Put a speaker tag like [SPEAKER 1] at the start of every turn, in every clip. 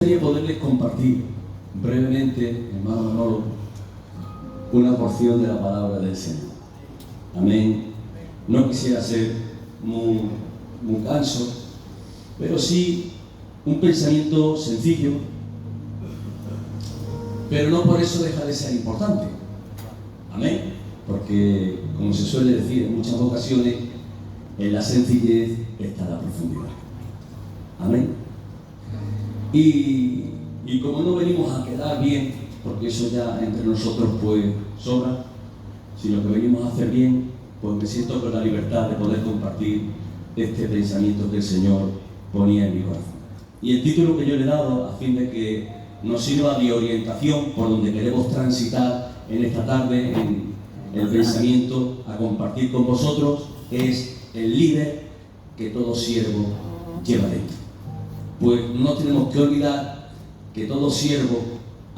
[SPEAKER 1] Quería poderles compartir brevemente, hermano Manolo, una porción de la palabra del Señor. Amén. No quisiera ser muy canso, pero sí un pensamiento sencillo, pero no por eso deja de ser importante. Amén. Porque, como se suele decir en muchas ocasiones, en la sencillez está la profundidad. Amén. Y como no venimos a quedar bien, porque eso ya entre nosotros pues sobra, sino que venimos a hacer bien, pues me siento con la libertad de poder compartir este pensamiento que el Señor ponía en mi corazón. Y el título que yo le he dado, a fin de que nos sirva de orientación por donde queremos transitar en esta tarde, en el pensamiento a compartir con vosotros, es el líder que todo siervo lleva dentro. Pues no tenemos que olvidar que todo siervo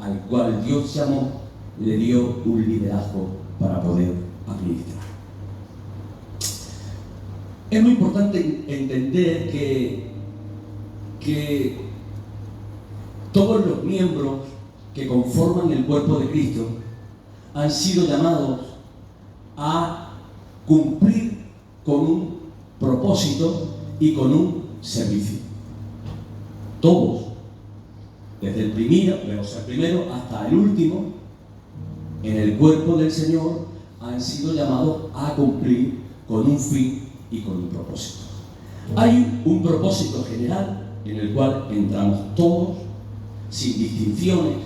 [SPEAKER 1] al cual Dios llamó le dio un liderazgo para poder administrar. Es muy importante entender que todos los miembros que conforman el cuerpo de Cristo han sido llamados a cumplir con un propósito y con un servicio. Todos, desde el primero hasta el último, en el cuerpo del Señor, han sido llamados a cumplir con un fin y con un propósito. Hay un propósito general en el cual entramos todos, sin distinciones,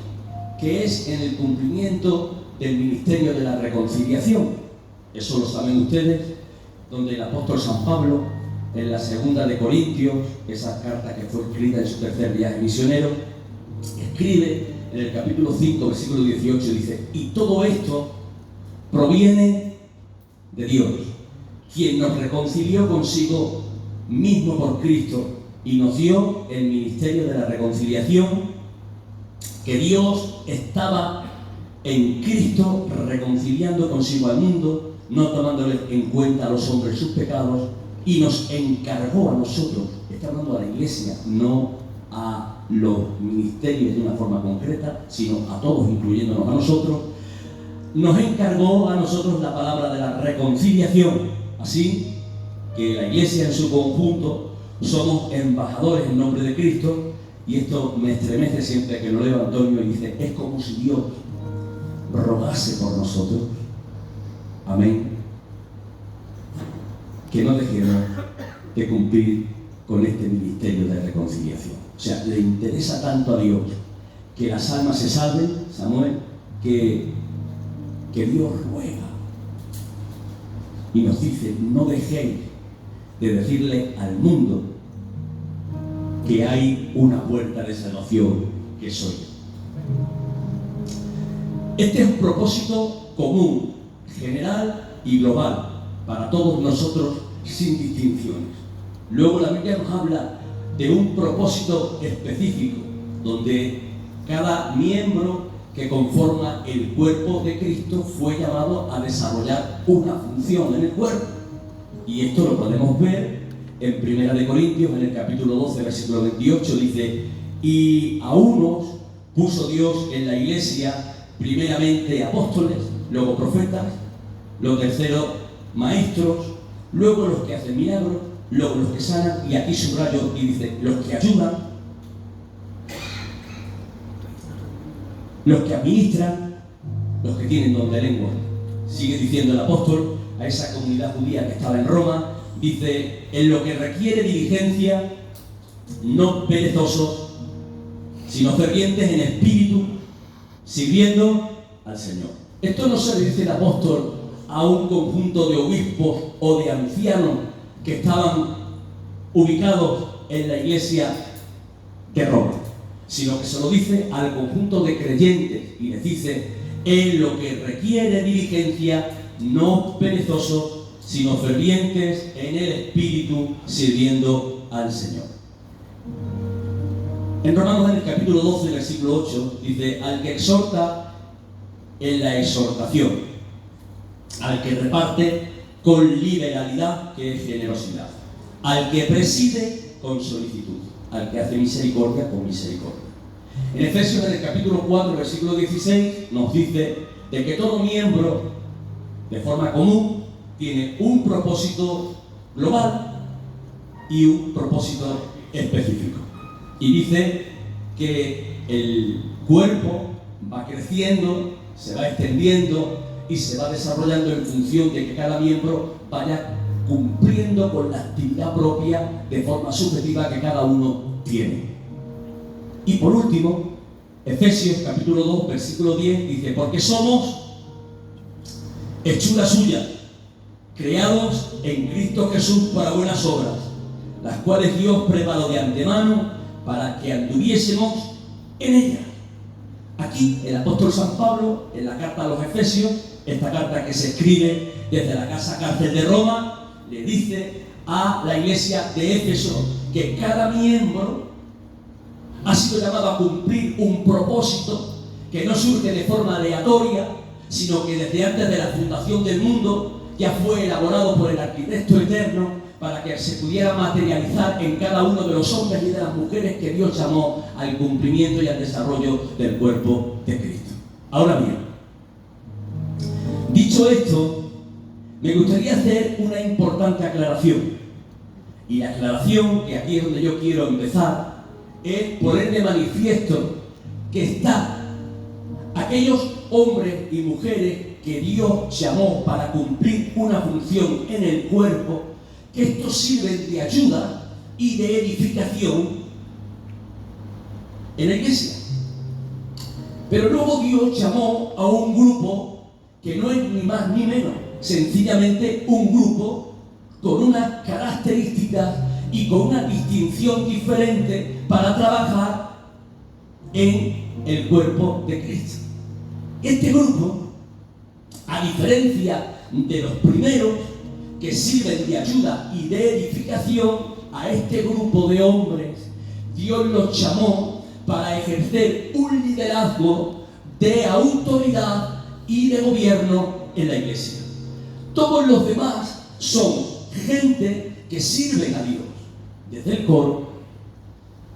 [SPEAKER 1] que es en el cumplimiento del ministerio de la reconciliación. Eso lo saben ustedes, donde el apóstol San Pablo, en la segunda de Corintios, esa carta que fue escrita en su tercer viaje misionero, escribe en el capítulo 5, versículo 18, dice: y todo esto proviene de Dios, quien nos reconcilió consigo mismo por Cristo y nos dio el ministerio de la reconciliación, que Dios estaba en Cristo reconciliando consigo al mundo, no tomándole en cuenta a los hombres sus pecados, y nos encargó a nosotros, está hablando a la iglesia, no a los ministerios de una forma concreta, sino a todos, incluyéndonos a nosotros, nos encargó a nosotros la palabra de la reconciliación. Así que la iglesia en su conjunto somos embajadores en nombre de Cristo, y esto me estremece siempre que lo leo Antonio y dice: es como si Dios rogase por nosotros. Amén. Que no dejemos de cumplir con este ministerio de reconciliación. O sea, le interesa tanto a Dios que las almas se salven, Samuel, que Dios ruega y nos dice: no dejéis de decirle al mundo que hay una puerta de salvación, que soy yo. Este es un propósito común, general y global para todos nosotros, sin distinciones. Luego la Biblia nos habla de un propósito específico, donde cada miembro que conforma el cuerpo de Cristo fue llamado a desarrollar una función en el cuerpo. Y esto lo podemos ver en 1 Corintios, en el capítulo 12, versículo 28, dice: y a unos puso Dios en la iglesia primeramente apóstoles, luego profetas, lo tercero maestros, luego los que hacen milagros, luego los que sanan, y aquí subrayo y dice: los que ayudan, los que administran, los que tienen don de lengua. Sigue diciendo el apóstol a esa comunidad judía que estaba en Roma, dice: en lo que requiere diligencia, no perezosos, sino fervientes en espíritu, sirviendo al Señor. Esto no se le dice el apóstol a un conjunto de obispos o de ancianos que estaban ubicados en la iglesia de Roma, sino que se lo dice al conjunto de creyentes y les dice: en lo que requiere diligencia, no perezosos, sino fervientes en el espíritu, sirviendo al Señor. En Romanos, en el capítulo 12, versículo 8, dice: al que exhorta en la exhortación, al que reparte con liberalidad, que es generosidad, al que preside con solicitud, al que hace misericordia con misericordia. En Efesios, en el capítulo 4, versículo 16, nos dice de que todo miembro, de forma común, tiene un propósito global y un propósito específico. Y dice que el cuerpo va creciendo, se va extendiendo y se va desarrollando en función de que cada miembro vaya cumpliendo con la actividad propia de forma subjetiva que cada uno tiene. Y por último, Efesios capítulo 2, versículo 10 dice: porque somos hechura suya, creados en Cristo Jesús para buenas obras, las cuales Dios preparó de antemano para que anduviésemos en ellas. Aquí el apóstol San Pablo, en la carta a los Efesios, esta carta que se escribe desde la casa cárcel de Roma, le dice a la iglesia de Éfeso que cada miembro ha sido llamado a cumplir un propósito que no surge de forma aleatoria, sino que desde antes de la fundación del mundo ya fue elaborado por el arquitecto eterno para que se pudiera materializar en cada uno de los hombres y de las mujeres que Dios llamó al cumplimiento y al desarrollo del cuerpo de Cristo. Ahora bien, dicho esto, me gustaría hacer una importante aclaración. Y la aclaración, que aquí es donde yo quiero empezar, es poner de manifiesto que aquellos hombres y mujeres que Dios llamó para cumplir una función en el cuerpo, que estos sirven de ayuda y de edificación en la iglesia. Pero luego Dios llamó a un grupo que no es ni más ni menos, sencillamente un grupo con unas características y con una distinción diferente para trabajar en el cuerpo de Cristo. Este grupo, a diferencia de los primeros que sirven de ayuda y de edificación, a este grupo de hombres Dios los llamó para ejercer un liderazgo de autoridad y de gobierno en la iglesia. Todos los demás son gente que sirven a Dios, desde el coro,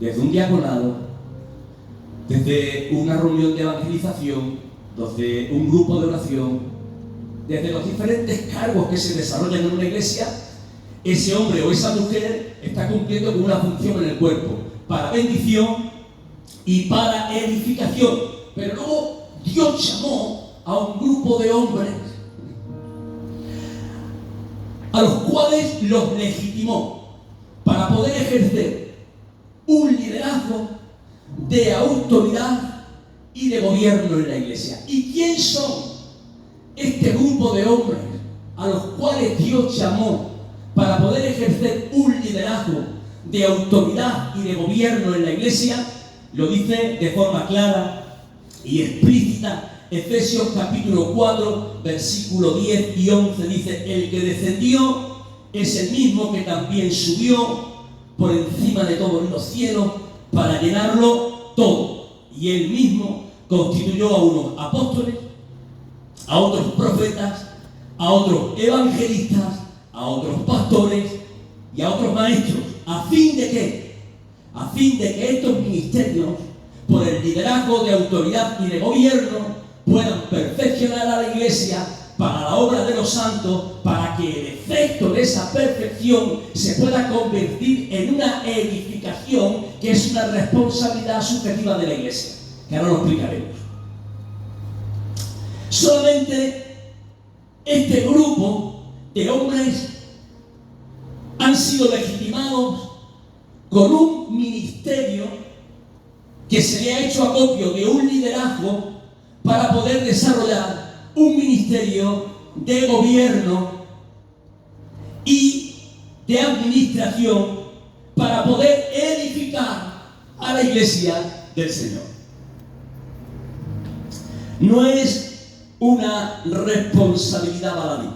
[SPEAKER 1] desde un diaconado, desde una reunión de evangelización, desde un grupo de oración, desde los diferentes cargos que se desarrollan en una iglesia. Ese hombre o esa mujer está cumpliendo con una función en el cuerpo, para bendición y para edificación. Pero luego Dios llamó a un grupo de hombres a los cuales los legitimó para poder ejercer un liderazgo de autoridad y de gobierno en la iglesia. ¿Y quién son este grupo de hombres a los cuales Dios llamó para poder ejercer un liderazgo de autoridad y de gobierno en la iglesia? Lo dice de forma clara y explícita Efesios capítulo 4, versículo 10 y 11. Dice: el que descendió es el mismo que también subió por encima de todos los cielos para llenarlo todo. Y él mismo constituyó a unos apóstoles, a otros profetas, a otros evangelistas, a otros pastores y a otros maestros. ¿A fin de qué? A fin de que estos ministerios, por el liderazgo de autoridad y de gobierno, puedan perfeccionar a la iglesia para la obra de los santos, para que el efecto de esa perfección se pueda convertir en una edificación que es una responsabilidad subjetiva de la iglesia, que ahora lo explicaremos. Solamente este grupo de hombres han sido legitimados con un ministerio que se le ha hecho acopio de un liderazgo para poder desarrollar un ministerio de gobierno y de administración para poder edificar a la iglesia del Señor. No es una responsabilidad baladí,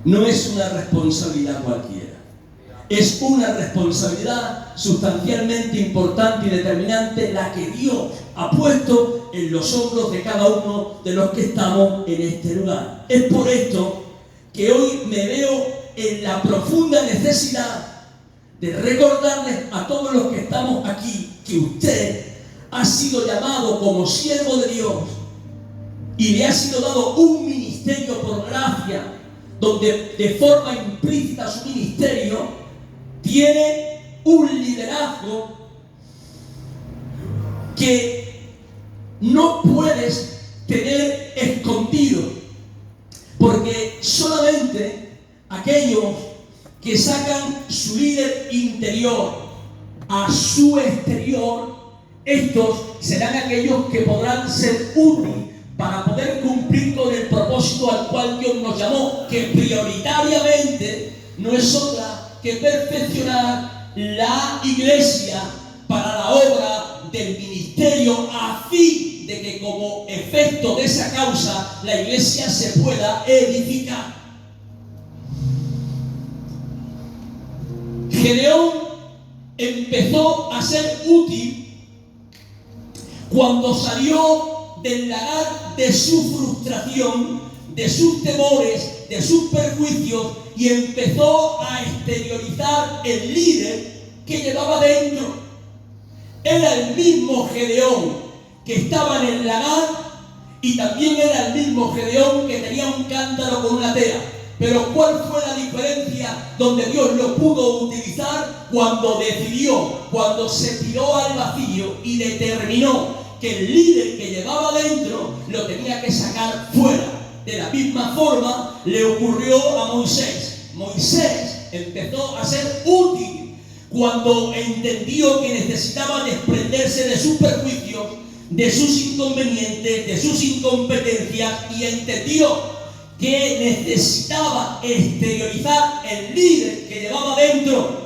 [SPEAKER 1] no es una responsabilidad cualquiera. Es una responsabilidad sustancialmente importante y determinante la que Dios ha puesto en los hombros de cada uno de los que estamos en este lugar. Es por esto que hoy me veo en la profunda necesidad de recordarles a todos los que estamos aquí que usted ha sido llamado como siervo de Dios y le ha sido dado un ministerio por gracia, donde de forma implícita su ministerio tiene un liderazgo que no puedes tener escondido, porque solamente aquellos que sacan su líder interior a su exterior, estos serán aquellos que podrán ser útiles para poder cumplir con el propósito al cual Dios nos llamó, que prioritariamente no es otra que perfeccionar la iglesia para la obra del ministerio, a fin de que como efecto de esa causa la iglesia se pueda edificar. Gedeón empezó a ser útil cuando salió del lagar de su frustración, de sus temores, de sus perjuicios, y empezó a exteriorizar el líder que llevaba dentro. Era el mismo Gedeón que estaba en el lagar, y también era el mismo Gedeón que tenía un cántaro con una tea. Pero ¿cuál fue la diferencia donde Dios lo pudo utilizar? Cuando decidió, cuando se tiró al vacío y determinó que el líder que llevaba dentro lo tenía que sacar fuera. De la misma forma le ocurrió a Moisés. Moisés empezó a ser útil cuando entendió que necesitaba desprenderse de sus perjuicios, de sus inconvenientes, de sus incompetencias, y entendió que necesitaba exteriorizar el líder que llevaba dentro.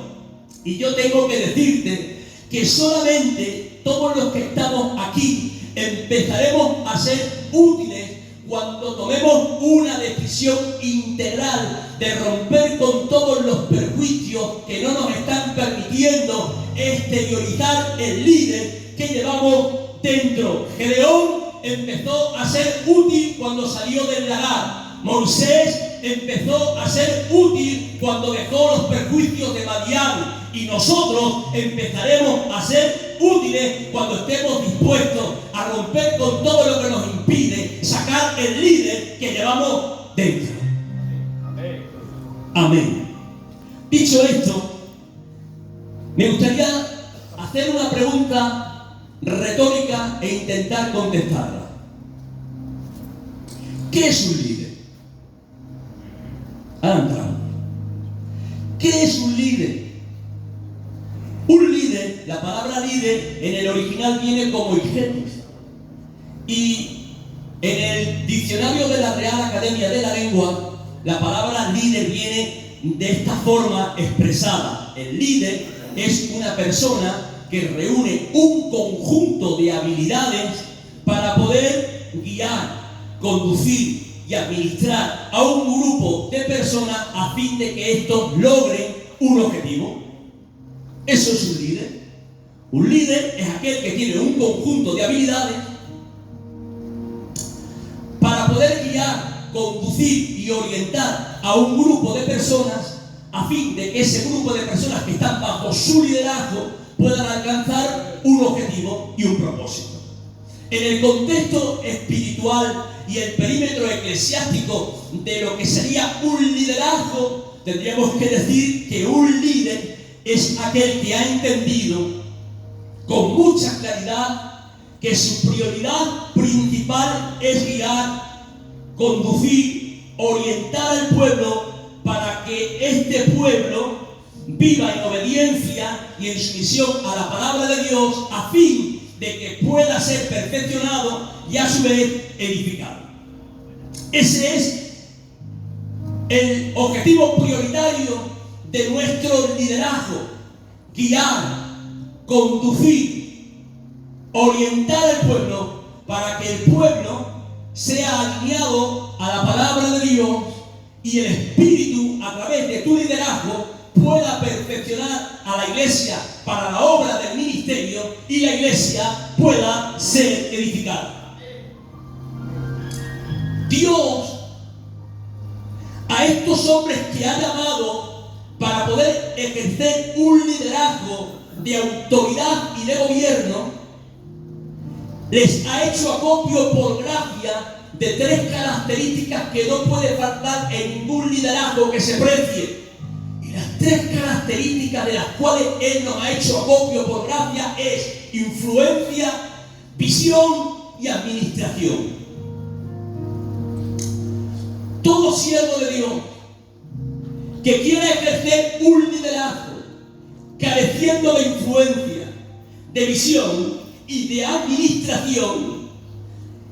[SPEAKER 1] Y yo tengo que decirte que solamente todos los que estamos aquí empezaremos a ser útiles cuando tomemos una decisión integral de romper con todos los perjuicios que no nos están permitiendo exteriorizar el líder que llevamos dentro. Gedeón empezó a ser útil cuando salió del lagar. Moisés empezó a ser útil cuando dejó los perjuicios de Madián. Y nosotros empezaremos a ser útiles cuando estemos dispuestos a romper con todo lo que nos impide sacar el líder que llevamos dentro. Amén. Dicho esto, me gustaría hacer una pregunta retórica e intentar contestarla. ¿Qué es un líder? Ahora entramos. ¿Qué es un líder? Un líder, la palabra líder en el original viene como iguetes, y en el diccionario de la Real Academia de la Lengua la palabra líder viene de esta forma expresada. El líder es una persona que reúne un conjunto de habilidades para poder guiar, conducir y administrar a un grupo de personas a fin de que estos logren un objetivo. Eso es un líder. Un líder es aquel que tiene un conjunto de habilidades para poder guiar, conducir y orientar a un grupo de personas a fin de que ese grupo de personas que están bajo su liderazgo puedan alcanzar un objetivo y un propósito. En el contexto espiritual y el perímetro eclesiástico de lo que sería un liderazgo, tendríamos que decir que un líder es aquel que ha entendido con mucha claridad que su prioridad principal es guiar, conducir, orientar al pueblo para que este pueblo viva en obediencia y en sumisión a la palabra de Dios, a fin de que pueda ser perfeccionado y a su vez edificado. Ese es el objetivo prioritario de nuestro liderazgo: guiar, conducir, orientar al pueblo para que el pueblo sea alineado a la palabra de Dios y el Espíritu, a través de tu liderazgo, pueda perfeccionar a la iglesia para la obra del ministerio y la iglesia pueda ser edificada. Dios a estos hombres que ha llamado para poder ejercer un liderazgo de autoridad y de gobierno, les ha hecho acopio por gracia de 3 características que no puede faltar en ningún liderazgo que se precie. Y las 3 características de las cuales Él nos ha hecho acopio por gracia es influencia, visión y administración. Todo siervo de Dios que quiera ejercer un liderazgo careciendo de influencia, de visión y de administración,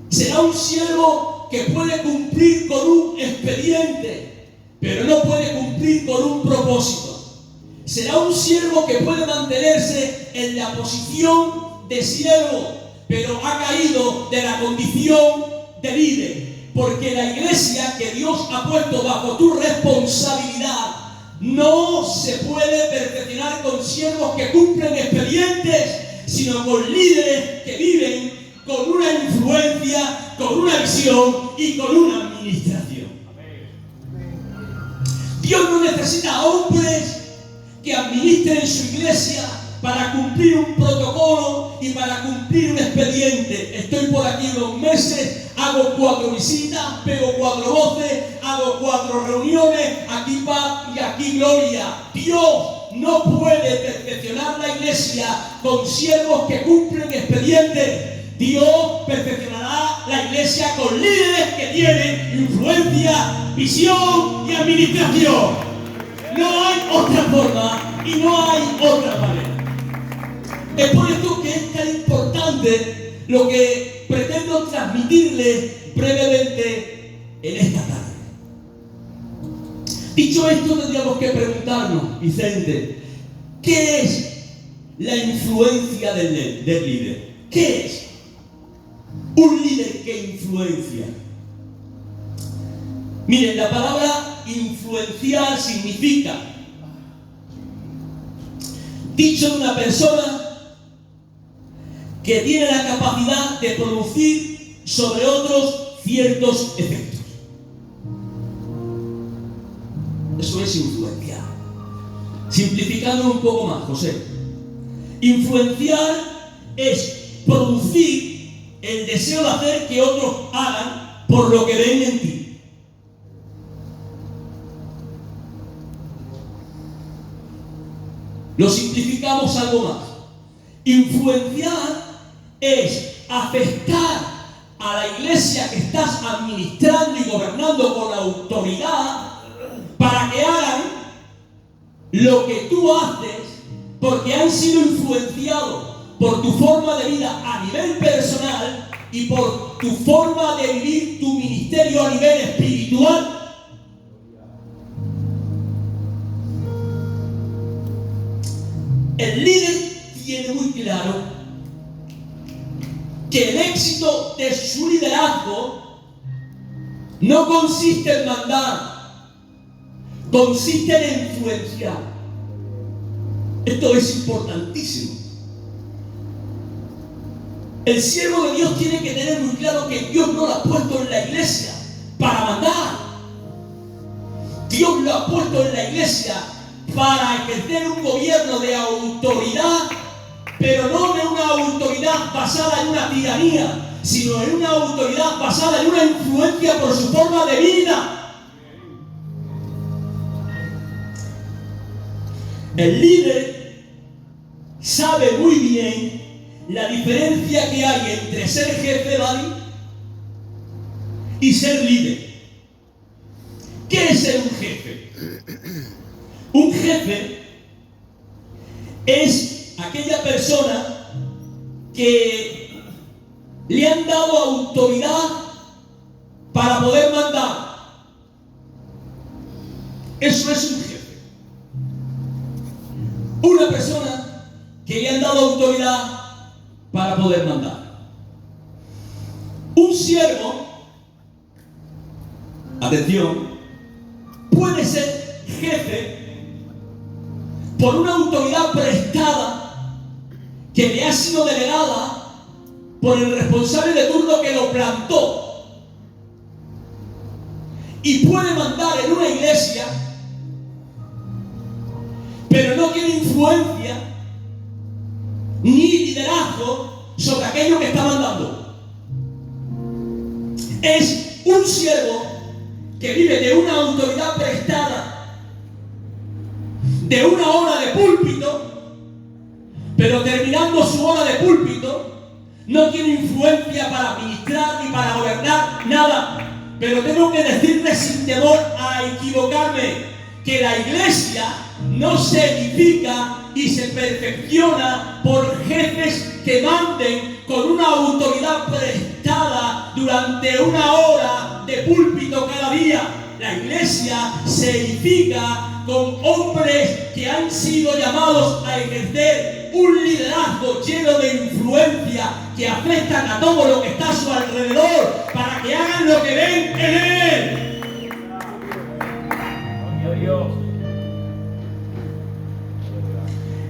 [SPEAKER 1] será un siervo que puede cumplir con un expediente, pero no puede cumplir con un propósito. Será un siervo que puede mantenerse en la posición de siervo, pero ha caído de la condición de líder. Porque la iglesia que Dios ha puesto bajo tu responsabilidad no se puede perfeccionar con siervos que cumplen expedientes, sino con líderes que viven con una influencia, con una visión y con una administración. Dios no necesita hombres que administren su iglesia para cumplir un protocolo y para cumplir un expediente. Estoy por aquí unos meses, hago 4 visitas, pego 4 voces, hago 4 reuniones, aquí paz y aquí gloria. Dios no puede perfeccionar la iglesia con siervos que cumplen expedientes. Dios perfeccionará la iglesia con líderes que tienen influencia, visión y administración. No hay otra forma y no hay otra manera. Es por esto que es tan importante lo que pretendo transmitirle brevemente en esta tarde. Dicho esto, tendríamos que preguntarnos, Vicente, ¿qué es la influencia del líder? ¿Qué es un líder que influencia? Miren, la palabra influenciar significa dicho de una persona que tiene la capacidad de producir sobre otros ciertos efectos. Eso es influenciar. Simplificando un poco más, José. Influenciar es producir el deseo de hacer que otros hagan por lo que ven en ti. Lo simplificamos algo más. Influenciar es afectar a la iglesia que estás administrando y gobernando con la autoridad para que hagan lo que tú haces porque han sido influenciados por tu forma de vida a nivel personal y por tu forma de vivir tu ministerio a nivel espiritual. El líder tiene muy claro que el éxito de su liderazgo no consiste en mandar, consiste en influenciar. Esto es importantísimo. El siervo de Dios tiene que tener muy claro que Dios no lo ha puesto en la iglesia para mandar. Dios lo ha puesto en la iglesia para ejercer un gobierno de autoridad, pero no de una autoridad basada en una tiranía, sino en una autoridad basada en una influencia por su forma de vida. El líder sabe muy bien la diferencia que hay entre ser jefe, ¿vale?, y ser líder. ¿Qué es ser un jefe? Un jefe es aquella persona que le han dado autoridad para poder mandar. Eso es un jefe. Una persona que le han dado autoridad para poder mandar. Un siervo, atención, puede ser jefe por una autoridad prestada que le ha sido delegada por el responsable de turno que lo plantó, y puede mandar en una iglesia, pero no tiene influencia ni liderazgo sobre aquello que está mandando. Es un siervo que vive de una autoridad prestada, de una hora de púlpito, pero terminando su hora de púlpito, no tiene influencia para administrar ni para gobernar nada. Pero tengo que decirle sin temor a equivocarme que la iglesia no se edifica y se perfecciona por jefes que manden con una autoridad prestada durante una hora de púlpito cada día. La iglesia se edifica con hombres que han sido llamados a ejercer un liderazgo lleno de influencia, que afectan a todo lo que está a su alrededor para que hagan lo que ven en él.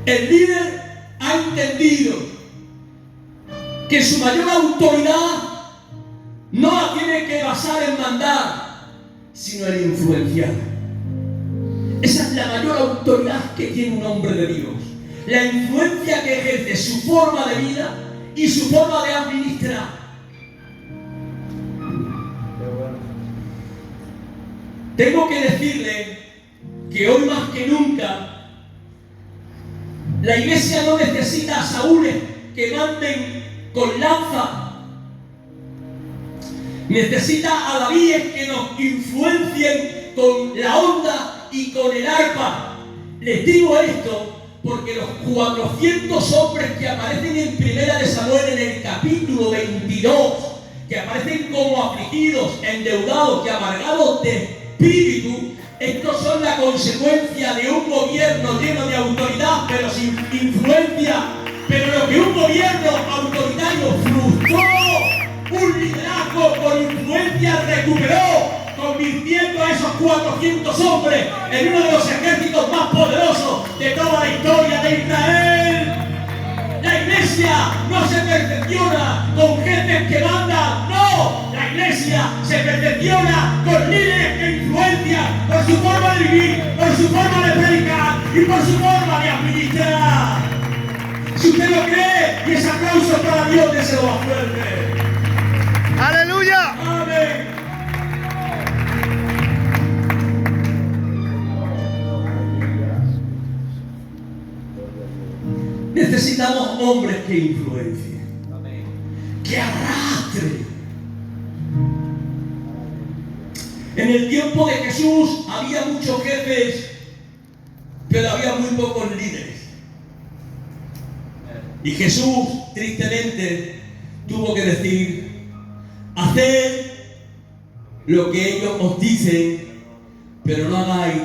[SPEAKER 1] El líder ha entendido que su mayor autoridad no la tiene que basar en mandar, sino en influenciar. Esa es la mayor autoridad que tiene un hombre de Dios. La influencia que ejerce su forma de vida y su forma de administrar. Tengo que decirle que hoy más que nunca la iglesia no necesita a saúles que manden con lanza. Necesita a Davíes que nos influencien con la onda y con el arpa. Les digo esto porque los 400 hombres que aparecen en Primera de Samuel en el capítulo 22, que aparecen como afligidos, endeudados y amargados de espíritu, estos son la consecuencia de un gobierno lleno de autoridad, pero sin influencia. Pero lo que un gobierno autoritario frustró, un liderazgo con influencia recuperó, convirtiendo a esos 400 hombres en uno de los ejércitos más poderosos de toda la historia de Israel. La iglesia no se perfecciona con jefes que mandan, no. La iglesia se perfecciona con líderes que influencian por su forma de vivir, por su forma de predicar y por su forma de administrar. Si usted lo cree, y ese aplauso para Dios, déselo más fuerte.
[SPEAKER 2] ¡Aleluya!
[SPEAKER 1] Amén. Necesitamos hombres que influencien, que arrastren. En el tiempo de Jesús había muchos jefes, pero había muy pocos líderes. Y Jesús, tristemente, tuvo que decir: haced lo que ellos os dicen, pero no hagáis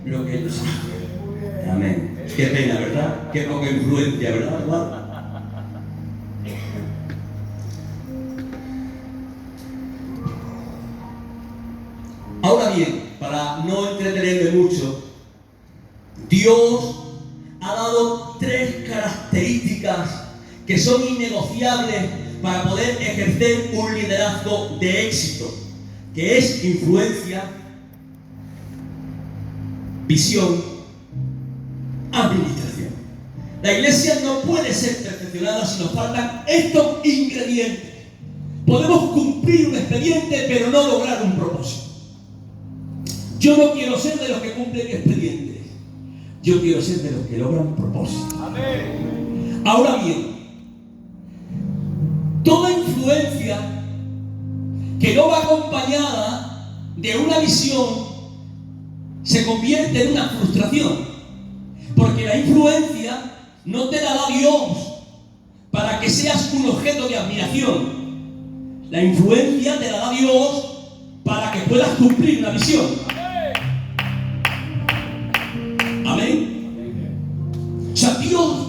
[SPEAKER 1] lo que ellos hacen. Amén. Qué pena, ¿verdad? Qué poca influencia, ¿verdad? Ahora bien, para no entretenerme mucho, Dios ha dado 3 características que son innegociables para poder ejercer un liderazgo de éxito, que es influencia, visión, administración. La iglesia no puede ser perfeccionada si nos faltan estos ingredientes. Podemos cumplir un expediente, pero no lograr un propósito. Yo no quiero ser de los que cumplen expedientes. Yo quiero ser de los que logran propósitos. Amén. Ahora bien, toda influencia que no va acompañada de una visión se convierte en una frustración. Porque la influencia no te la da Dios para que seas un objeto de admiración. La influencia te la da Dios para que puedas cumplir una visión. Amén. O sea, Dios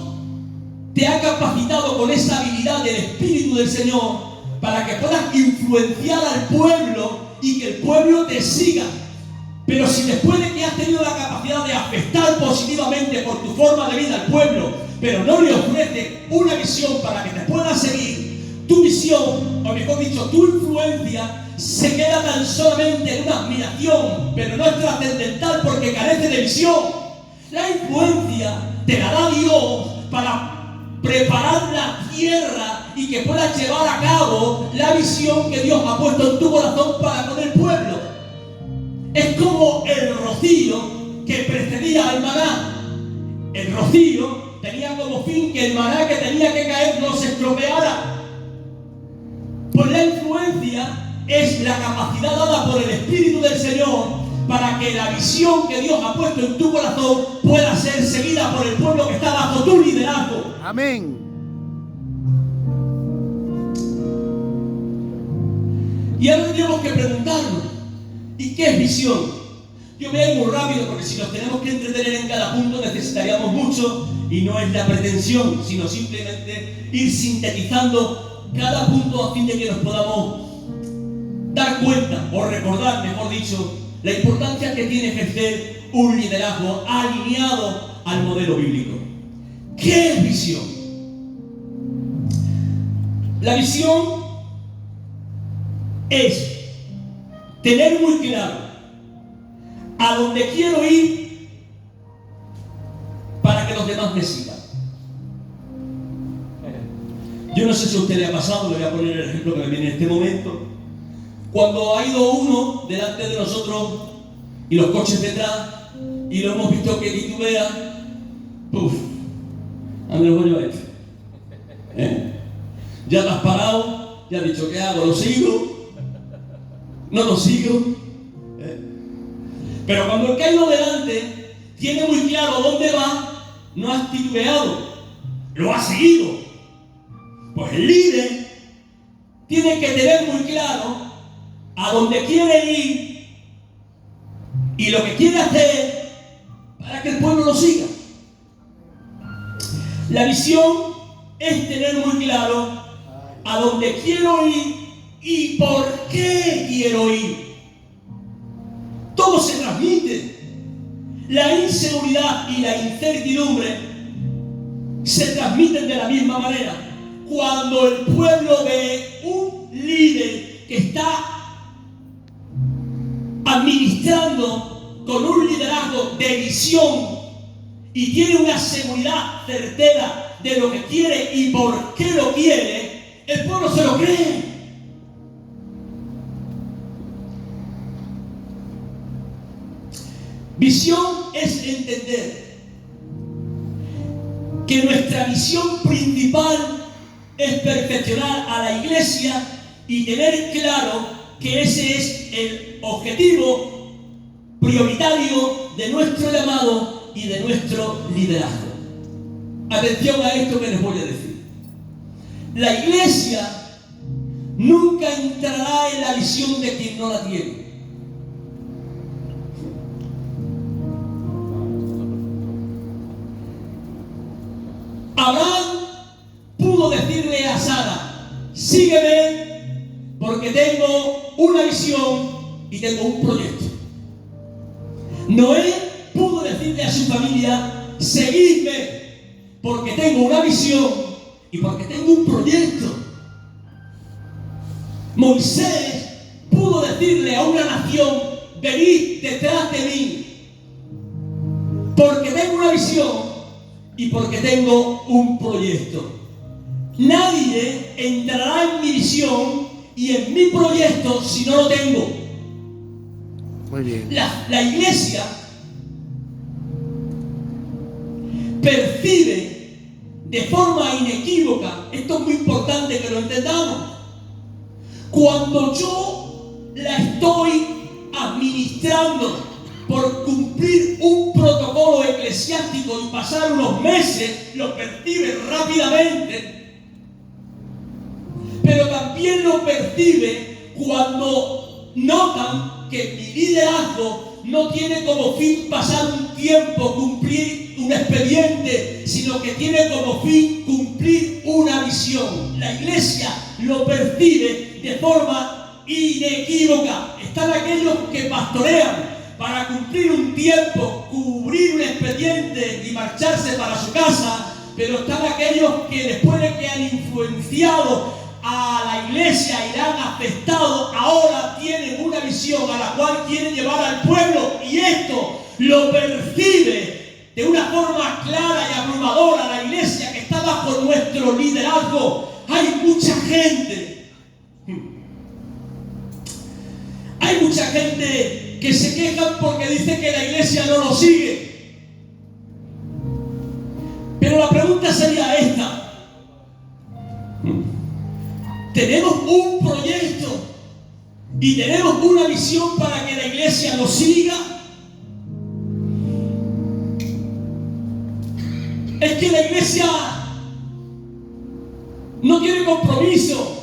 [SPEAKER 1] te ha capacitado con esa habilidad del Espíritu del Señor para que puedas influenciar al pueblo y que el pueblo te siga. Pero si después de que has tenido la capacidad de afectar positivamente por tu forma de vida al pueblo, pero no le ofreces una visión para que te pueda seguir, tu visión, o mejor dicho, tu influencia, se queda tan solamente en una admiración, pero no es trascendental porque carece de visión. La influencia te la da Dios para preparar la tierra y que puedas llevar a cabo la visión que Dios ha puesto en tu corazón para con el pueblo. Es como el rocío que precedía al maná. El rocío tenía como fin que el maná que tenía que caer no se estropeara. Pues la influencia es la capacidad dada por el Espíritu del Señor para que la visión que Dios ha puesto en tu corazón pueda ser seguida por el pueblo que está bajo tu liderazgo.
[SPEAKER 2] Amén.
[SPEAKER 1] Y ahora tenemos que preguntarnos, ¿y qué es visión? Yo voy a ir muy rápido porque si nos tenemos que entretener en cada punto necesitaríamos mucho y no es la pretensión, sino simplemente ir sintetizando cada punto a fin de que nos podamos dar cuenta o recordar, mejor dicho, la importancia que tiene ejercer un liderazgo alineado al modelo bíblico. ¿Qué es visión? La visión es tener muy claro a dónde quiero ir para que los demás me sigan. Yo no sé si a usted le ha pasado, le voy a poner el ejemplo que me viene en este momento. Cuando ha ido uno delante de nosotros y los coches detrás y lo hemos visto que titubea, ¡puf! ¿A dónde lo voy a este? Ya te has parado, ya has dicho ¿qué hago? ¿Lo sigo? ¿No lo sigo? Pero cuando el que ha ido delante tiene muy claro dónde va, no has titubeado, lo ha seguido. Pues el líder tiene que tener muy claro a dónde quiere ir y lo que quiere hacer para que el pueblo lo siga. La visión es tener muy claro a dónde quiero ir y por qué quiero ir. Todo se transmite. La inseguridad y la incertidumbre se transmiten de la misma manera. Cuando el pueblo ve un líder que está administrando con un liderazgo de visión y tiene una seguridad certera de lo que quiere y por qué lo quiere, el pueblo se lo cree. Visión es entender que nuestra visión principal es perfeccionar a la iglesia y tener claro que ese es el objetivo prioritario de nuestro llamado y de nuestro liderazgo. Atención a esto que les voy a decir. La iglesia nunca entrará en la visión de quien no la tiene. Abraham pudo decirle a Sara, sígueme porque tengo una visión y tengo un proyecto. Noé pudo decirle a su familia, seguidme porque tengo una visión y porque tengo un proyecto. Moisés pudo decirle a una nación, venid detrás de mí porque tengo una visión y porque tengo un proyecto. Nadie entrará en mi visión y en mi proyecto si no lo tengo.
[SPEAKER 2] Muy bien.
[SPEAKER 1] La iglesia percibe de forma inequívoca, esto es muy importante que lo entendamos, cuando yo la estoy administrando por cumplir un protocolo eclesiástico y pasar unos meses, lo percibe rápidamente, pero también lo percibe cuando notan que mi liderazgo no tiene como fin pasar un tiempo, cumplir un expediente, sino que tiene como fin cumplir una visión. La iglesia lo percibe de forma inequívoca. Están aquellos que pastorean para cumplir un tiempo, cubrir un expediente y marcharse para su casa, pero están aquellos que después de que han influenciado a la iglesia y la han afectado, ahora tienen una visión a la cual quieren llevar al pueblo, y esto lo percibe de una forma clara y abrumadora la iglesia que está bajo nuestra nuestro liderazgo hay mucha gente. Hay mucha gente que se quejan porque dice que la iglesia no lo sigue. Pero la pregunta sería esta. Tenemos un proyecto y tenemos una visión para que la iglesia lo siga. Es que la iglesia no tiene compromiso.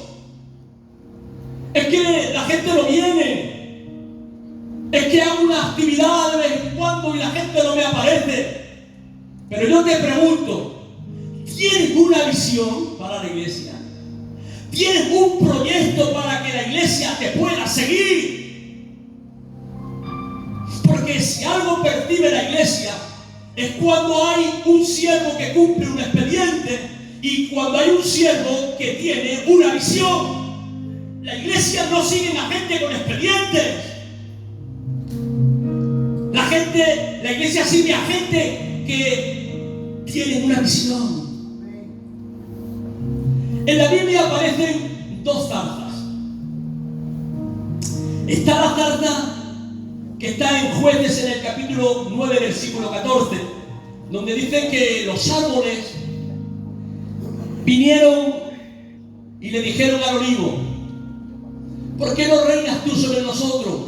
[SPEAKER 1] Es que la gente no viene. Es que hago una actividad de vez en cuando y la gente no me aparece. Pero yo te pregunto, ¿tienes una visión para la iglesia? ¿Tienes un proyecto para que la iglesia te pueda seguir? Porque si algo percibe la iglesia es cuando hay un siervo que cumple un expediente y cuando hay un siervo que tiene una visión. La iglesia no sigue a gente con expedientes. La iglesia sigue a gente que tiene una visión. En la Biblia aparecen dos zarzas. Está la zarza que está en Jueces en el capítulo 9, versículo 14, donde dicen que los árboles vinieron y le dijeron al olivo: ¿por qué no reinas tú sobre nosotros?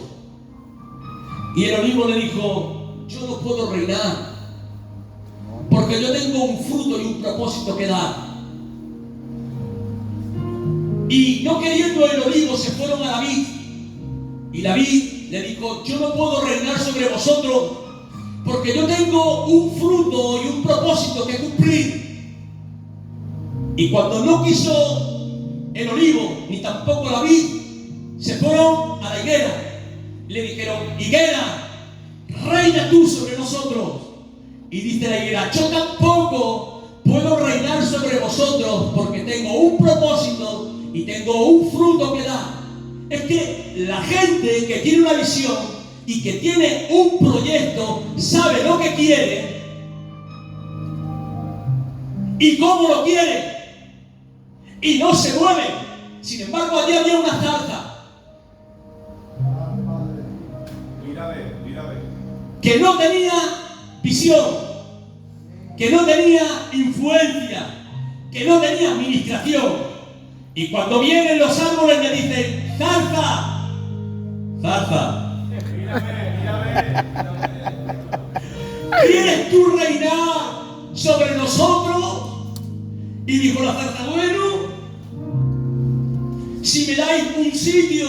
[SPEAKER 1] Y el olivo le dijo: yo no puedo reinar, porque yo tengo un fruto y un propósito que dar. Y no queriendo el olivo, se fueron a la vid. Y la vid le dijo: yo no puedo reinar sobre vosotros, porque yo tengo un fruto y un propósito que cumplir. Y cuando no quiso el olivo, ni tampoco la vid, se fueron a la higuera. Le dijeron: higuera, reina tú sobre nosotros. Y dice la higuera: yo tampoco puedo reinar sobre vosotros, porque tengo un propósito y tengo un fruto que dar. Es que la gente que tiene una visión y que tiene un proyecto sabe lo que quiere y cómo lo quiere y no se mueve. Sin embargo, allí había una zarza que no tenía visión, que no tenía influencia, que no tenía administración. Y cuando vienen los árboles le dicen: zarza, zarza, ¿quieres tú reinar sobre nosotros? Y dijo la zarza: bueno, si me dais un sitio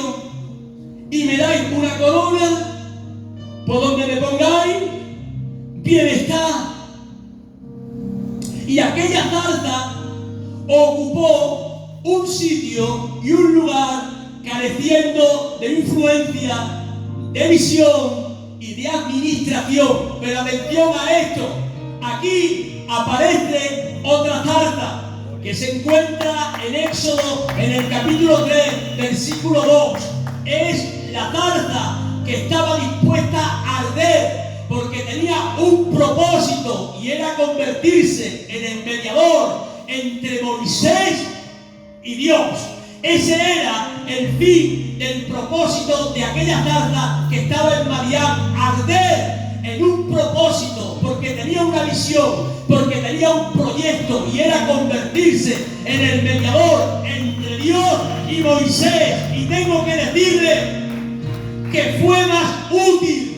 [SPEAKER 1] y me dais una corona, por donde me pongáis, bien está. Y aquella zarza ocupó un sitio y un lugar careciendo de influencia, de visión y de administración. Pero atención a esto, aquí aparece otra zarza que se encuentra en Éxodo en el capítulo 3, versículo 2. Es la zarza que estaba dispuesta a arder porque tenía un propósito y era convertirse en el mediador entre Moisés y Dios. Ese era el fin del propósito de aquella zarza que estaba en Madián: arder en un propósito, porque tenía una visión, porque tenía un proyecto y era convertirse en el mediador entre Dios y Moisés. Y tengo que decirle que fue más útil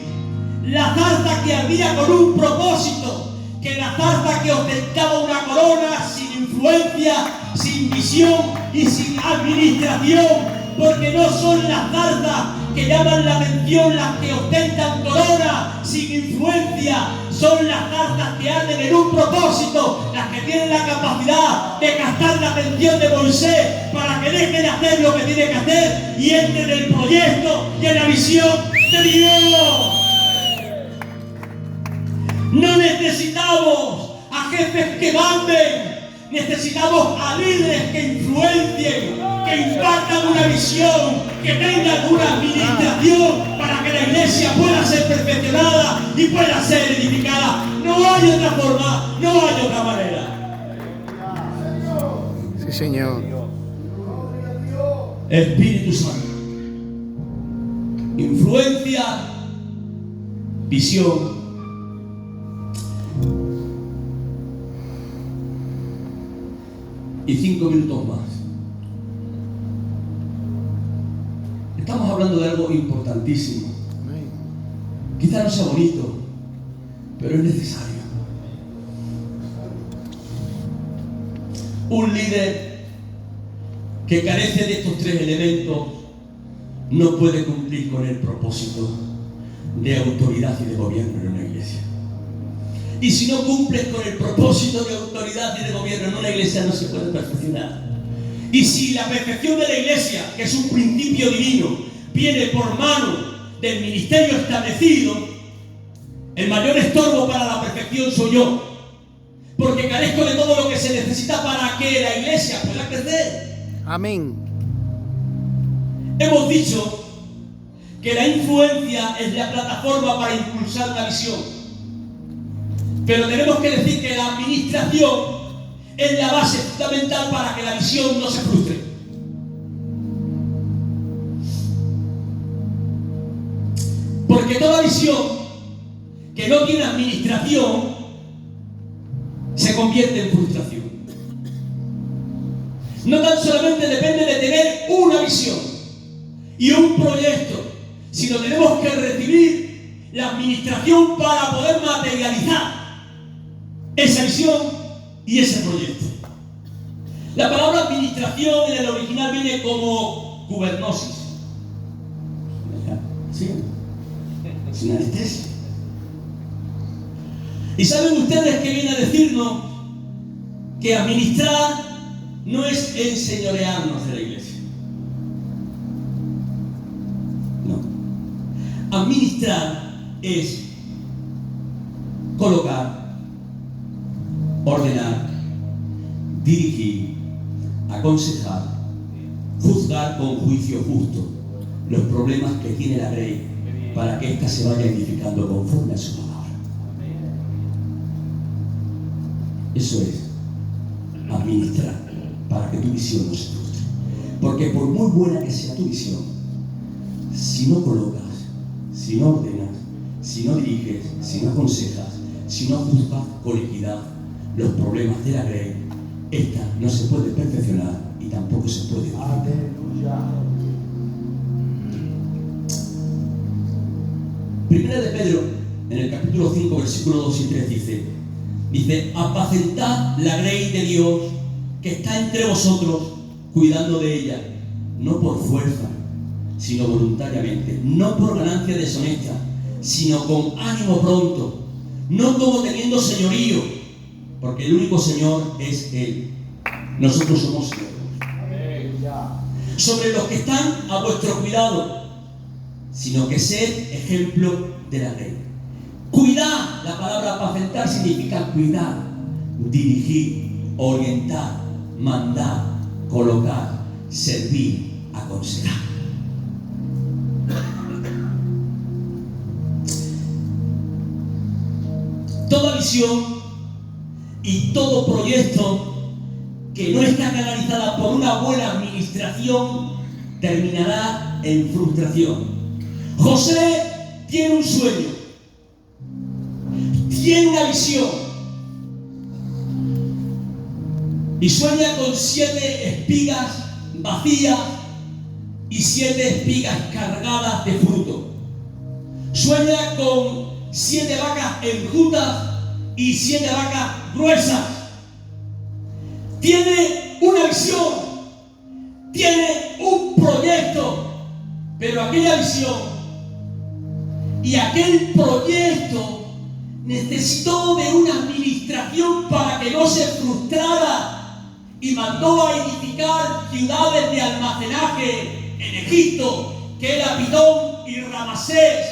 [SPEAKER 1] la zarza que ardía con un propósito que la zarza que ostentaba una corona sin influencia, sin visión y sin administración, porque no son las zarzas que llaman la atención las que ostentan corona sin influencia, son las zarzas que arden en un propósito, las que tienen la capacidad de captar la atención de Moisés para que deje de hacer lo que tiene que hacer y entre en el proyecto y en la visión de Dios. No necesitamos a jefes que manden, necesitamos a líderes que influencien, que impartan una visión, que tengan una administración para que la iglesia pueda ser perfeccionada y pueda ser edificada. No hay otra forma, no hay otra manera.
[SPEAKER 2] Señor.
[SPEAKER 1] Espíritu Santo. Influencia, visión. Y 5 minutos más. Estamos hablando de algo importantísimo. Quizá no sea bonito, pero es necesario. Un líder que carece de estos 3 elementos no puede cumplir con el propósito de autoridad y de gobierno en una iglesia. Y si no cumples con el propósito de autoridad y de gobierno en una iglesia, no se puede perfeccionar. Y si la perfección de la iglesia, que es un principio divino, viene por mano del ministerio establecido, el mayor estorbo para la perfección soy yo, porque carezco de todo lo que se necesita para que la iglesia pueda crecer.
[SPEAKER 2] Amén.
[SPEAKER 1] Hemos dicho que la influencia es la plataforma para impulsar la visión, pero tenemos que decir que la administración es la base fundamental para que la visión no se frustre. Porque toda visión que no tiene administración se convierte en frustración. No tan solamente depende de tener una visión y un proyecto, sino tenemos que recibir la administración para poder materializar esa visión y ese proyecto. La palabra administración en el original viene como kubernosis. ¿Sí? Sin anestesia. ¿Y saben ustedes que viene a decirnos que administrar no es enseñorearnos de la iglesia? No. Administrar es colocar, ordenar, dirigir, aconsejar, juzgar con juicio justo los problemas que tiene la grey para que ésta se vaya edificando conforme a su palabra. Eso es administrar para que tu visión no se frustre. Porque por muy buena que sea tu visión, si no colocas, si no ordenas, si no diriges, si no aconsejas, si no juzgas con equidad los problemas de la grey, esta no se puede perfeccionar y tampoco se puede edificar. Primera de Pedro, en el capítulo 5, versículos 2 y 3 dice, apacentad la grey de Dios que está entre vosotros, cuidando de ella, no por fuerza, sino voluntariamente, no por ganancia deshonesta, sino con ánimo pronto, no como teniendo señorío, porque el único Señor es Él. Nosotros somos siervos. Sobre los que están a vuestro cuidado, sino que ser ejemplo de la ley. Cuidar, la palabra apacentar significa cuidar, dirigir, orientar, mandar, colocar, servir, aconsejar. Toda visión y todo proyecto que no está canalizada por una buena administración terminará en frustración. José tiene un sueño, tiene una visión y sueña con 7 espigas vacías y 7 espigas cargadas de fruto. Sueña con 7 vacas enjutas y 7 vacas gruesas. Tiene una visión, tiene un proyecto, pero aquella visión y aquel proyecto necesitó de una administración para que no se frustrara y mandó a edificar ciudades de almacenaje en Egipto, que era Pitón y Ramasés,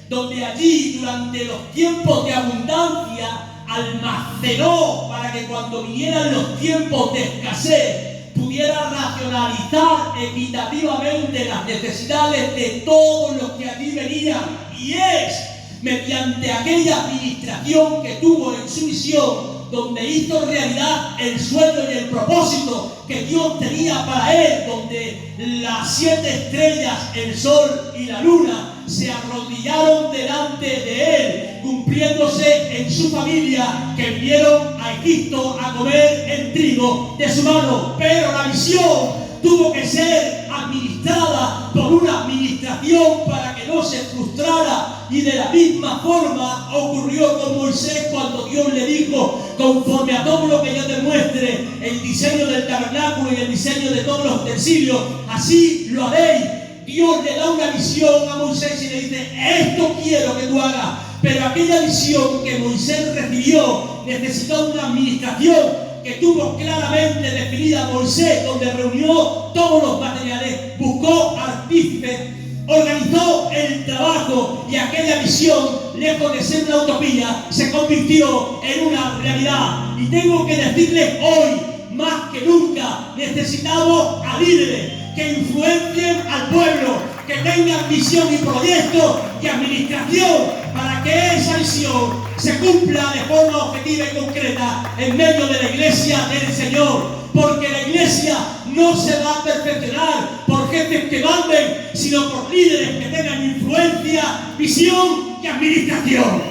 [SPEAKER 1] donde allí durante los tiempos de abundancia almacenó para que cuando vinieran los tiempos de escasez pudiera racionalizar equitativamente las necesidades de todos los que allí venían. Y es mediante aquella administración que tuvo en su visión donde hizo realidad el sueño y el propósito que Dios tenía para él, donde las 7 estrellas, el sol y la luna se arrodillaron delante de él, cumpliéndose en su familia que vinieron a Egipto a comer el trigo de su mano. Pero la visión tuvo que ser administrada por una administración para que no se frustrara, y de la misma forma ocurrió con Moisés cuando Dios le dijo: conforme a todo lo que yo te muestre, el diseño del tabernáculo y el diseño de todos los utensilios, así lo haréis. Dios le da una visión a Moisés y le dice: esto quiero que tú hagas. Pero aquella visión que Moisés recibió necesitó una administración que tuvo claramente definida Moisés, donde reunió todos los materiales, buscó artífices, organizó el trabajo, y aquella visión, lejos de ser una utopía, se convirtió en una realidad. Y tengo que decirles hoy, más que nunca, necesitamos a líderes que influencien al pueblo, que tengan visión y proyecto y administración, para que esa visión se cumpla de forma objetiva y concreta en medio de la iglesia del Señor. Porque la iglesia no se va a perfeccionar por jefes que manden, sino por líderes que tengan influencia, visión y administración.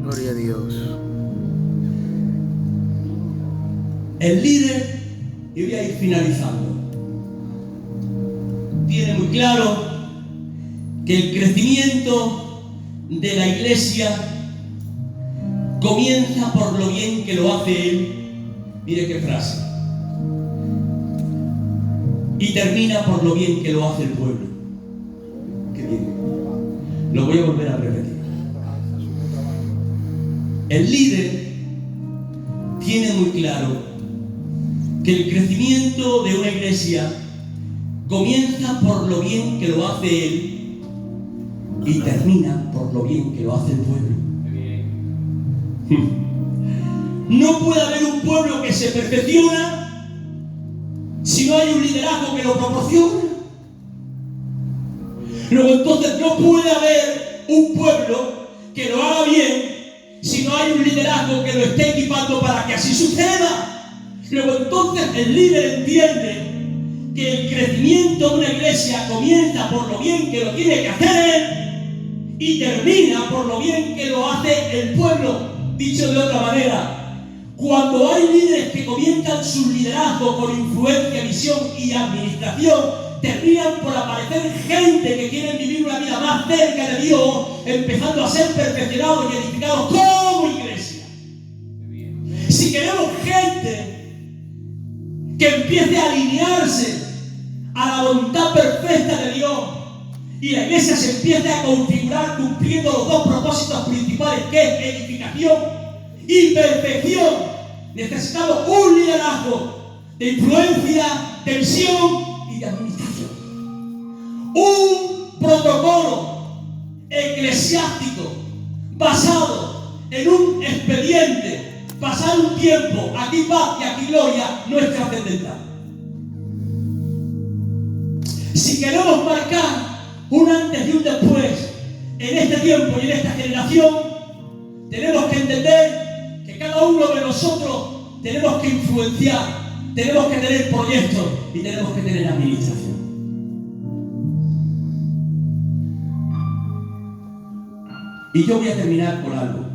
[SPEAKER 2] Gloria a Dios.
[SPEAKER 1] El líder, y voy a ir finalizando, tiene muy claro que el crecimiento de la iglesia comienza por lo bien que lo hace él. Mire qué frase. Y termina por lo bien que lo hace el pueblo. ¿Qué tiene? Lo voy a volver a repetir. El líder tiene muy claro que el crecimiento de una iglesia comienza por lo bien que lo hace él y termina por lo bien que lo hace el pueblo. No puede haber un pueblo que se perfecciona si no hay un liderazgo que lo proporciona. Luego entonces no puede haber un pueblo que lo haga bien si no hay un liderazgo que lo esté equipando para que así suceda. Luego entonces el líder entiende que el crecimiento de una iglesia comienza por lo bien que lo tiene que hacer él y termina por lo bien que lo hace el pueblo. Dicho de otra manera, cuando hay líderes que comienzan su liderazgo con influencia, visión y administración, terminan por aparecer gente que quiere vivir una vida más cerca de Dios, empezando a ser perfeccionados y edificados como iglesia. Si queremos gente que empiece a alinearse a la voluntad perfecta de Dios y la iglesia se empiece a configurar cumpliendo los 2 propósitos principales, que es edificación y perfección, necesitamos un liderazgo de influencia, de visión y de administración. Un protocolo eclesiástico basado en un expediente, pasar un tiempo, aquí paz y aquí gloria, no es trascendental. Si queremos marcar un antes y un después en este tiempo y en esta generación, tenemos que entender que cada uno de nosotros tenemos que influenciar, tenemos que tener proyectos y tenemos que tener administración. Y yo voy a terminar con algo,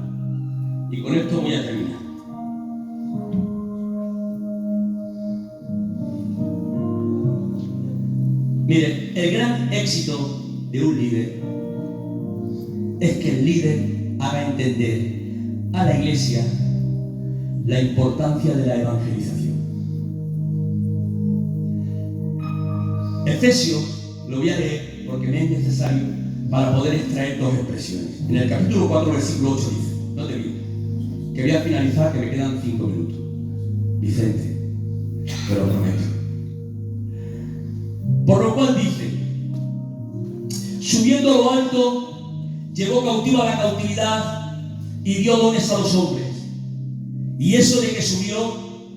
[SPEAKER 1] y con esto voy a terminar. Mire, el gran éxito de un líder es que el líder haga entender a la iglesia la importancia de la evangelización. Efesios, lo voy a leer porque me es necesario para poder extraer 2 expresiones. En el capítulo 4, versículo 8 dice, no te olvides, que voy a finalizar, que me quedan 5 minutos. Vicente, te lo prometo. Por lo cual dice, subiendo a lo alto, llevó cautiva la cautividad y dio dones a los hombres. Y eso de que subió,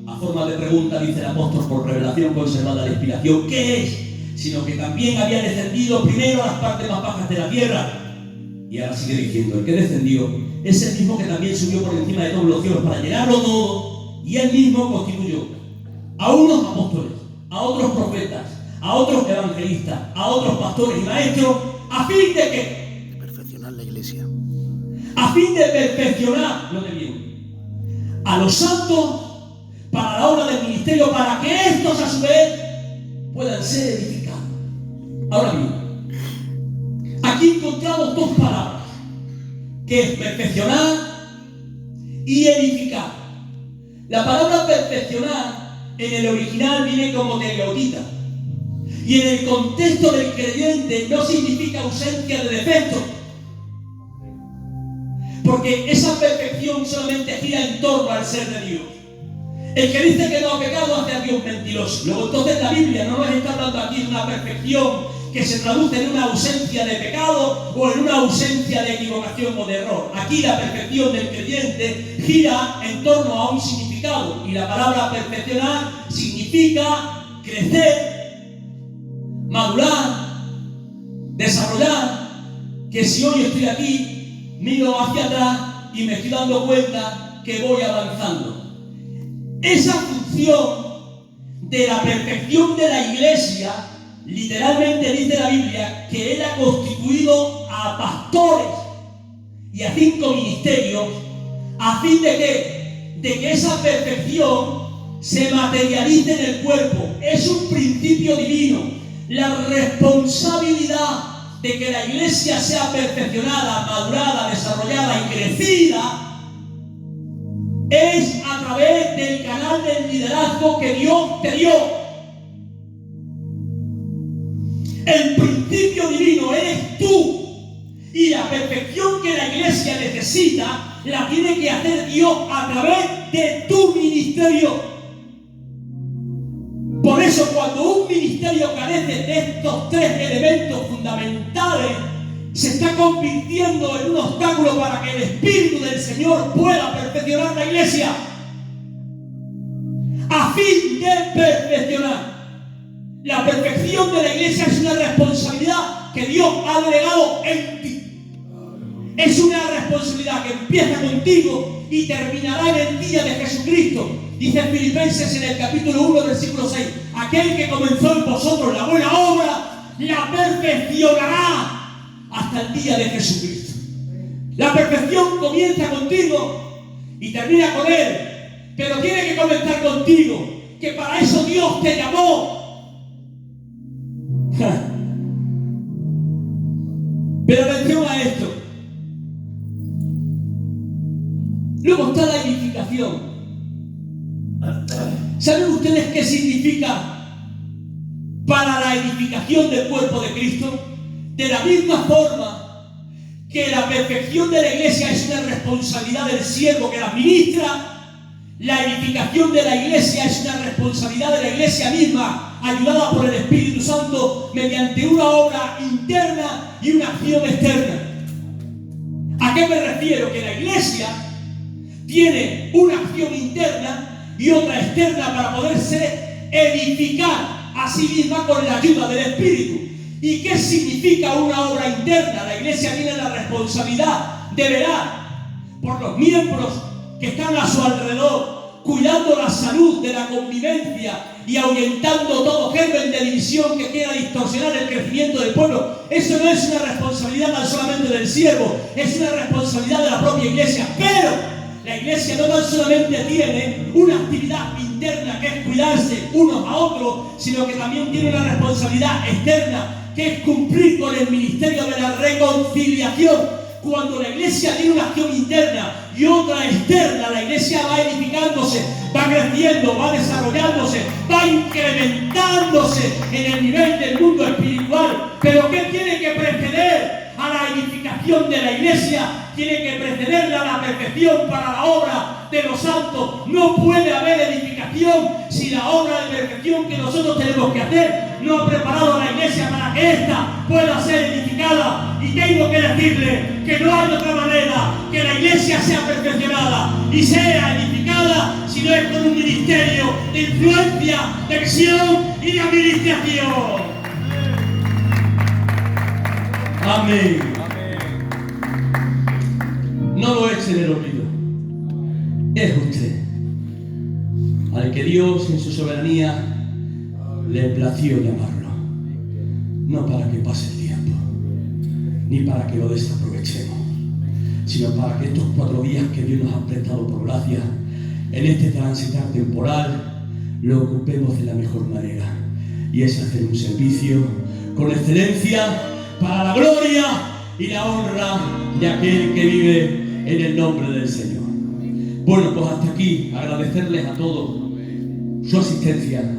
[SPEAKER 1] a forma de pregunta, dice el apóstol, por revelación conservada la inspiración, ¿qué es? Sino que también había descendido primero a las partes más bajas de la tierra. Y ahora sigue diciendo, el que descendió es el mismo que también subió por encima de todos los cielos para llenarlo todo, y él mismo constituyó a unos apóstoles, a otros profetas, a otros evangelistas, a otros pastores y maestros, ¿a fin de qué?
[SPEAKER 2] Perfeccionar la iglesia.
[SPEAKER 1] A fin de perfeccionar, lo que viene, a los santos para la obra del ministerio, para que estos a su vez puedan ser edificados. Ahora bien, aquí encontramos dos palabras, que es perfeccionar y edificar. La palabra perfeccionar en el original viene como teleotita, y en el contexto del creyente no significa ausencia de defectos, porque esa perfección solamente gira en torno al ser de Dios. El que dice que no ha pecado hace a Dios mentiroso. Luego entonces la Biblia no nos está hablando aquí de una perfección que se traduce en una ausencia de pecado o en una ausencia de equivocación o de error. Aquí la perfección del creyente gira en torno a un significado, y la palabra perfeccionar significa crecer, madurar, desarrollar. Que si hoy estoy aquí, miro hacia atrás y me estoy dando cuenta que voy avanzando. Esa función de la perfección de la iglesia, literalmente dice la Biblia que Él ha constituido a pastores y a 5 ministerios, a fin de que, esa perfección se materialice en el cuerpo. Es un principio divino. La responsabilidad de que la iglesia sea perfeccionada, madurada, desarrollada y crecida es a través del canal del liderazgo que Dios te dio. El principio divino eres tú, y la perfección que la iglesia necesita la tiene que hacer Dios a través de tu ministerio. Por eso, cuando un ministerio carece de estos 3 elementos fundamentales, se está convirtiendo en un obstáculo para que el Espíritu del Señor pueda perfeccionar la iglesia. A fin de perfeccionar. La perfección de la iglesia es una responsabilidad que Dios ha delegado en ti. Es una responsabilidad que empieza contigo y terminará en el día de Jesucristo. Dice Filipenses en el capítulo 1, versículo 6: aquel que comenzó en vosotros la buena obra, la perfeccionará hasta el día de Jesucristo. La perfección comienza contigo y termina con Él, pero tiene que comenzar contigo, que para eso Dios te llamó. Pero atención a esto. Luego está la edificación. ¿Saben ustedes qué significa para la edificación del cuerpo de Cristo? De la misma forma que la perfección de la iglesia es una responsabilidad del siervo que la administra, la edificación de la iglesia es una responsabilidad de la iglesia misma, ayudada por el Espíritu Santo mediante una obra interna y una acción externa. ¿A qué me refiero? Que la iglesia tiene una acción interna y otra externa para poderse edificar a sí misma con la ayuda del Espíritu. ¿Y qué significa una obra interna? La iglesia tiene la responsabilidad de velar por los miembros que están a su alrededor, cuidando la salud de la convivencia y ahuyentando todo germen de división que quiera distorsionar el crecimiento del pueblo. Eso no es una responsabilidad tan solamente del siervo, es una responsabilidad de la propia iglesia. Pero la iglesia no tan solamente tiene una actividad interna que es cuidarse unos a otros, sino que también tiene una responsabilidad externa que es cumplir con el ministerio de la reconciliación. Cuando la iglesia tiene una acción interna y otra externa, la iglesia va edificándose, va creciendo, va desarrollándose, va incrementándose en el nivel del mundo espiritual. Pero ¿qué tiene que preceder a la edificación de la iglesia? Tiene que precederla a la perfección para la obra de los santos. No puede haber edificación si la obra de perfección que nosotros tenemos que hacer no ha preparado a la iglesia para que ésta pueda ser edificada. Y tengo que decirle que no hay otra manera que la iglesia sea perfeccionada y sea edificada si no es con un ministerio de influencia, de visión y de administración. Amén. No lo eche en el olvido. Es usted al que Dios en su soberanía le plació llamarlo. No para que pase el tiempo, ni para que lo desaprovechemos, sino para que estos 4 días que Dios nos ha prestado por gracia, en este transitar temporal, lo ocupemos de la mejor manera. Y es hacer un servicio con excelencia para la gloria y la honra de aquel que vive en el nombre del Señor. Bueno, pues hasta aquí, agradecerles a todos su asistencia.